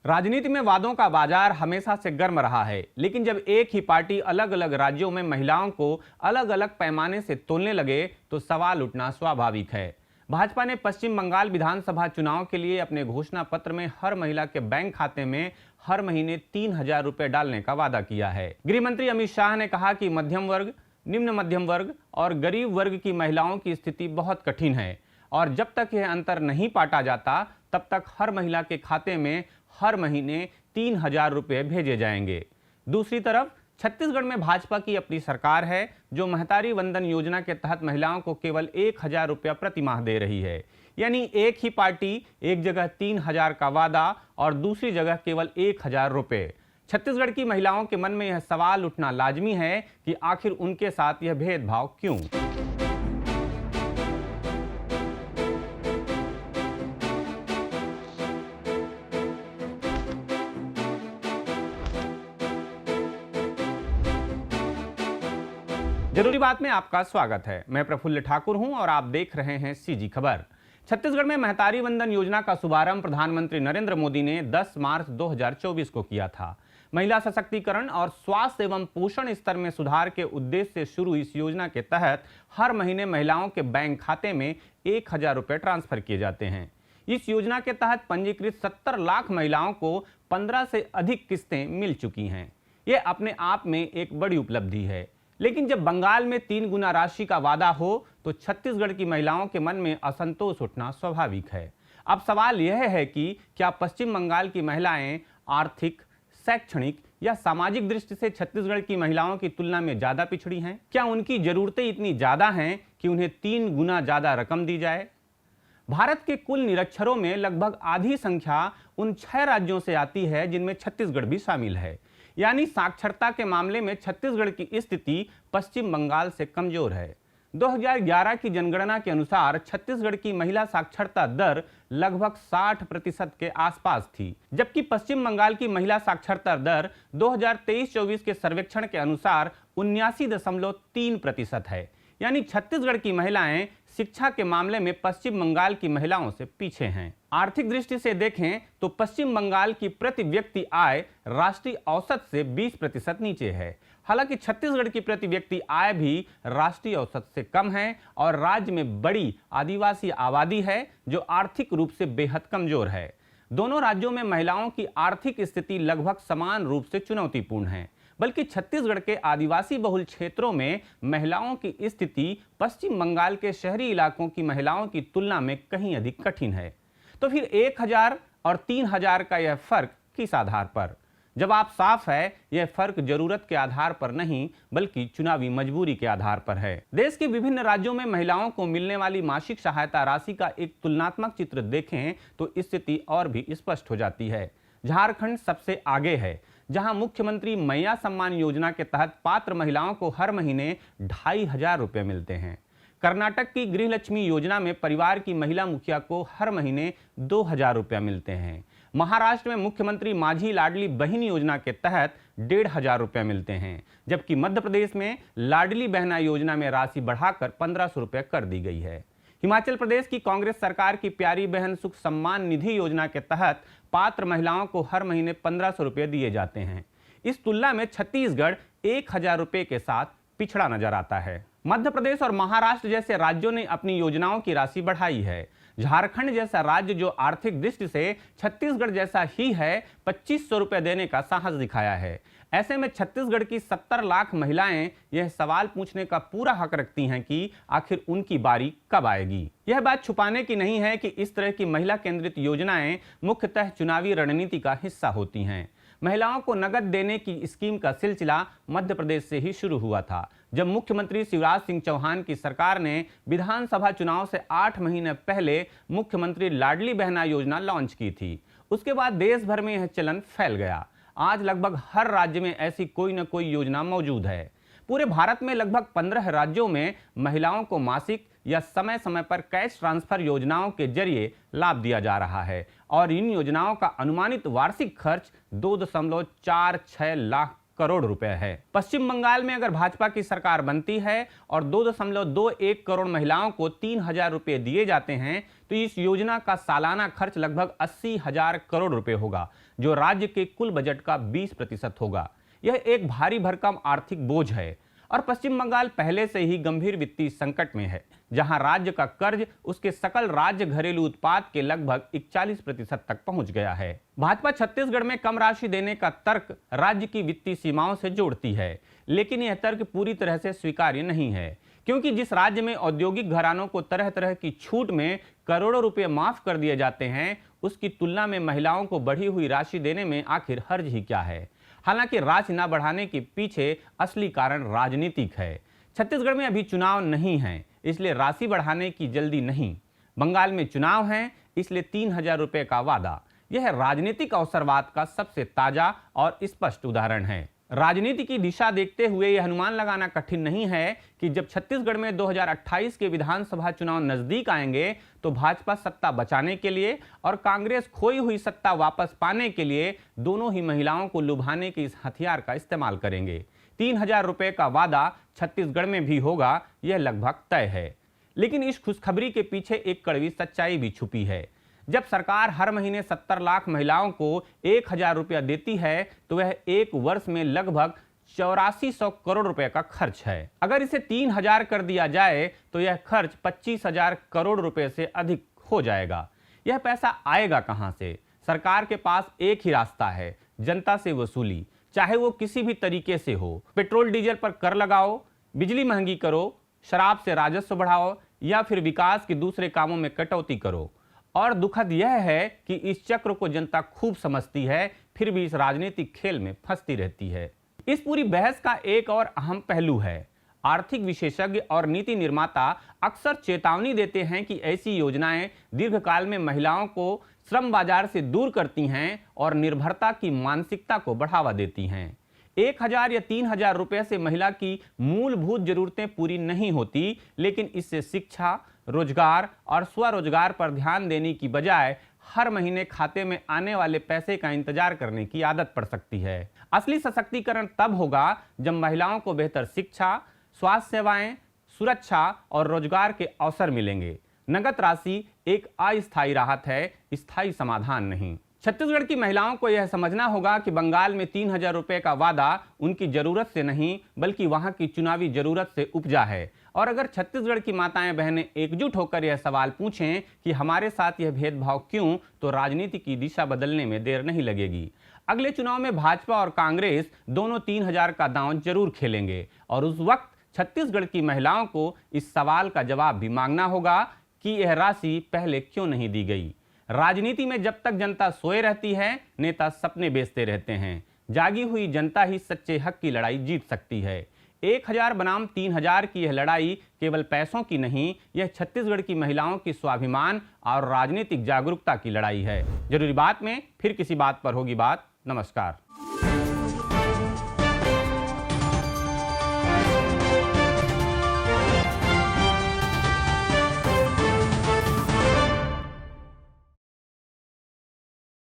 राजनीति में वादों का बाजार हमेशा से गर्म रहा है, लेकिन जब एक ही पार्टी अलग अलग राज्यों में महिलाओं को अलग अलग पैमाने से तोलने लगे तो सवाल उठना स्वाभाविक है। भाजपा ने पश्चिम बंगाल विधानसभा चुनाव के लिए अपने घोषणा पत्र में हर महिला के बैंक खाते में हर महीने 3,000 रुपए डालने का वादा किया है। गृह मंत्री अमित शाह ने कहा कि मध्यम वर्ग, निम्न मध्यम वर्ग और गरीब वर्ग की महिलाओं की स्थिति बहुत कठिन है और जब तक यह अंतर नहीं पाटा जाता तब तक हर महिला के खाते में हर महीने 3,000 रुपए भेजे जाएंगे। दूसरी तरफ छत्तीसगढ़ में भाजपा की अपनी सरकार है जो महतारी वंदन योजना के तहत महिलाओं को केवल 1,000 रुपया प्रति माह दे रही है। यानी एक ही पार्टी एक जगह 3,000 का वादा और दूसरी जगह केवल 1,000 रुपए। छत्तीसगढ़ की महिलाओं के मन में यह सवाल उठना लाजमी है कि आखिर उनके साथ यह भेदभाव क्यों। जरूरी बात में आपका स्वागत है। मैं प्रफुल्ल ठाकुर हूं और आप देख रहे हैं सीजी खबर। छत्तीसगढ़ में महतारी वंदन योजना का शुभारंभ प्रधानमंत्री नरेंद्र मोदी ने 10 मार्च 2024 को किया था। महिला सशक्तिकरण और स्वास्थ्य एवं पोषण स्तर में सुधार के उद्देश्य से शुरू इस योजना के तहत हर महीने महिलाओं के बैंक खाते में 1,000 रुपए ट्रांसफर किए जाते हैं। इस योजना के तहत पंजीकृत 70 लाख महिलाओं को 15 से अधिक किस्तें मिल चुकी हैं। ये अपने आप में एक बड़ी उपलब्धि है, लेकिन जब बंगाल में 3 गुना राशि का वादा हो तो छत्तीसगढ़ की महिलाओं के मन में असंतोष उठना स्वाभाविक है। अब सवाल यह है कि क्या पश्चिम बंगाल की महिलाएं आर्थिक, शैक्षणिक या सामाजिक दृष्टि से छत्तीसगढ़ की महिलाओं की तुलना में ज्यादा पिछड़ी हैं? क्या उनकी जरूरतें इतनी ज्यादा हैं कि उन्हें 3 गुना ज्यादा रकम दी जाए? भारत के कुल निरक्षरों में लगभग आधी संख्या उन 6 राज्यों से आती है जिनमें छत्तीसगढ़ भी शामिल है। यानी साक्षरता के मामले में छत्तीसगढ़ की स्थिति पश्चिम बंगाल से कमजोर है। 2011 की जनगणना के अनुसार छत्तीसगढ़ की महिला साक्षरता दर लगभग 60% के आसपास थी, जबकि पश्चिम बंगाल की महिला साक्षरता दर 2023-24 के सर्वेक्षण के अनुसार 79.3% है। यानी छत्तीसगढ़ की महिलाएं शिक्षा के मामले में पश्चिम बंगाल की महिलाओं से पीछे हैं। आर्थिक दृष्टि से देखें तो पश्चिम बंगाल की प्रति व्यक्ति आय राष्ट्रीय औसत से 20% नीचे है। हालांकि छत्तीसगढ़ की प्रति व्यक्ति आय भी राष्ट्रीय औसत से कम है और राज्य में बड़ी आदिवासी आबादी है जो आर्थिक रूप से बेहद कमजोर है। दोनों राज्यों में महिलाओं की आर्थिक स्थिति लगभग समान रूप से चुनौतीपूर्ण है, बल्कि छत्तीसगढ़ के आदिवासी बहुल क्षेत्रों में महिलाओं की स्थिति पश्चिम बंगाल के शहरी इलाकों की महिलाओं की तुलना में कहीं अधिक कठिन है। तो फिर 1,000 और 3,000 का यह फर्क किस आधार पर? जवाब साफ है, यह फर्क जरूरत के आधार पर नहीं बल्कि चुनावी मजबूरी के आधार पर है। देश के विभिन्न राज्यों में महिलाओं को मिलने वाली मासिक सहायता राशि का एक तुलनात्मक चित्र देखें तो स्थिति और भी स्पष्ट हो जाती है। झारखंड सबसे आगे है, जहां मुख्यमंत्री मैया सम्मान योजना के तहत पात्र महिलाओं को हर महीने 2,500 रुपए मिलते हैं। कर्नाटक की गृहलक्ष्मी योजना में परिवार की महिला मुखिया को हर महीने 2,000 रुपया मिलते हैं। महाराष्ट्र में मुख्यमंत्री माझी लाडली बहन योजना के तहत 1,500 रुपया मिलते हैं, जबकि मध्य प्रदेश में लाडली बहना योजना में राशि बढ़ाकर 1,500 रुपये कर दी गई है। हिमाचल प्रदेश की कांग्रेस सरकार की प्यारी बहन सुख सम्मान निधि योजना के तहत पात्र महिलाओं को हर महीने 1,500 रुपये दिए जाते हैं। इस तुलना में छत्तीसगढ़ 1,000 रुपये के साथ पिछड़ा नजर आता है। मध्य प्रदेश और महाराष्ट्र जैसे राज्यों ने अपनी योजनाओं की राशि बढ़ाई है। झारखंड जैसा राज्य जो आर्थिक दृष्टि से छत्तीसगढ़ जैसा ही है, 2,500 रुपये देने का साहस दिखाया है। ऐसे में छत्तीसगढ़ की 70 लाख महिलाएं यह सवाल पूछने का पूरा हक रखती हैं कि आखिर उनकी बारी कब आएगी। यह बात छुपाने की नहीं है कि इस तरह की महिला केंद्रित योजनाएं मुख्यतः चुनावी रणनीति का हिस्सा होती हैं। महिलाओं को नगद देने की स्कीम का सिलसिला मध्य प्रदेश से ही शुरू हुआ था, जब मुख्यमंत्री शिवराज सिंह चौहान की सरकार ने विधानसभा चुनाव से 8 महीने पहले मुख्यमंत्री लाडली बहना योजना लॉन्च की थी। उसके बाद देश भर में यह चलन फैल गया। आज लगभग हर राज्य में ऐसी कोई न कोई योजना मौजूद है। पूरे भारत में लगभग 15 राज्यों में महिलाओं को मासिक या समय समय पर कैश ट्रांसफर योजनाओं के जरिए लाभ दिया जा रहा है और इन योजनाओं का अनुमानित वार्षिक खर्च 2.46 लाख करोड़ रुपए है। पश्चिम बंगाल में अगर भाजपा की सरकार बनती है और 2.21 करोड़ महिलाओं को 3,000 रुपए दिए जाते हैं तो इस योजना का सालाना खर्च लगभग 80,000 करोड़ रुपए होगा, जो राज्य के कुल बजट का 20% होगा। यह एक भारी भरकम आर्थिक बोझ है और पश्चिम बंगाल पहले से ही गंभीर वित्तीय संकट में है, जहां राज्य का कर्ज उसके सकल राज्य घरेलू उत्पाद के लगभग 41% तक पहुंच गया है। भाजपा छत्तीसगढ़ में कम राशि देने का तर्क राज्य की वित्तीय सीमाओं से जोड़ती है, लेकिन यह तर्क पूरी तरह से स्वीकार्य नहीं है, क्योंकि जिस राज्य में औद्योगिक घरानों को तरह तरह की छूट में करोड़ों रुपए माफ कर दिए जाते हैं, उसकी तुलना में महिलाओं को बढ़ी हुई राशि देने में आखिर हर्ज ही क्या है। हालांकि राशि न बढ़ाने के पीछे असली कारण राजनीतिक है। छत्तीसगढ़ में अभी चुनाव नहीं है, इसलिए राशि बढ़ाने की जल्दी नहीं। बंगाल में चुनाव है, इसलिए 3,000 रुपए का वादा। यह राजनीतिक अवसरवाद का सबसे ताजा और स्पष्ट उदाहरण है। राजनीति की दिशा देखते हुए यह अनुमान लगाना कठिन नहीं है कि जब छत्तीसगढ़ में 2028 के विधानसभा चुनाव नजदीक आएंगे तो भाजपा सत्ता बचाने के लिए और कांग्रेस खोई हुई सत्ता वापस पाने के लिए दोनों ही महिलाओं को लुभाने के इस हथियार का इस्तेमाल करेंगे। 3,000 रुपए का वादा छत्तीसगढ़ में भी होगा, यह लगभग तय है। लेकिन इस खुशखबरी के पीछे एक कड़वी सच्चाई भी छुपी है। जब सरकार हर महीने 70 लाख महिलाओं को 1,000 रुपया देती है तो वह एक वर्ष में लगभग 8400 करोड़ रुपए का खर्च है। अगर इसे 3,000 कर दिया जाए तो यह खर्च 25,000 करोड़ रुपए से अधिक हो जाएगा। यह पैसा आएगा कहां से? सरकार के पास एक ही रास्ता है, जनता से वसूली, चाहे वो किसी भी तरीके से हो। पेट्रोल डीजल पर कर लगाओ, बिजली महंगी करो, शराब से राजस्व बढ़ाओ या फिर विकास के दूसरे कामों में कटौती करो। और दुखद यह है कि इस चक्र को जनता खूब समझती है, फिर भी इस राजनीतिक खेल में फंसती रहती है। इस पूरी बहस का एक और अहम पहलू है। आर्थिक विशेषज्ञ और नीति निर्माता अक्सर चेतावनी देते हैं कि ऐसी योजनाएं दीर्घकाल में महिलाओं को श्रम बाजार से दूर करती हैं और निर्भरता की मानसिकता को बढ़ावा देती हैं। 1,000 या 3,000 रुपए से महिला की मूलभूत जरूरतें पूरी नहीं होती, लेकिन इससे शिक्षा, रोजगार और स्वरोजगार पर ध्यान देने की बजाय हर महीने खाते में आने वाले पैसे का इंतजार करने की आदत पड़ सकती है। असली सशक्तिकरण तब होगा जब महिलाओं को बेहतर शिक्षा, स्वास्थ्य सेवाएं, सुरक्षा और रोजगार के अवसर मिलेंगे। नगद राशि एक अस्थायी राहत है, स्थायी समाधान नहीं। छत्तीसगढ़ की महिलाओं को यह समझना होगा कि बंगाल में 3,000 रुपए का वादा उनकी जरूरत से नहीं बल्कि वहां की चुनावी जरूरत से उपजा है। और अगर छत्तीसगढ़ की माताएं बहनें एकजुट होकर यह सवाल पूछें कि हमारे साथ यह भेदभाव क्यों, तो राजनीति की दिशा बदलने में देर नहीं लगेगी। अगले चुनाव में भाजपा और कांग्रेस दोनों 3,000 का दांव जरूर खेलेंगे और उस वक्त छत्तीसगढ़ की महिलाओं को इस सवाल का जवाब भी मांगना होगा कि यह राशि पहले क्यों नहीं दी गई। राजनीति में जब तक जनता सोए रहती है, नेता सपने बेचते रहते हैं। जागी हुई जनता ही सच्चे हक की लड़ाई जीत सकती है। 1,000 बनाम 3,000 की यह लड़ाई केवल पैसों की नहीं, यह छत्तीसगढ़ की महिलाओं की स्वाभिमान और राजनीतिक जागरूकता की लड़ाई है। जरूरी बात में फिर किसी बात पर होगी बात। नमस्कार।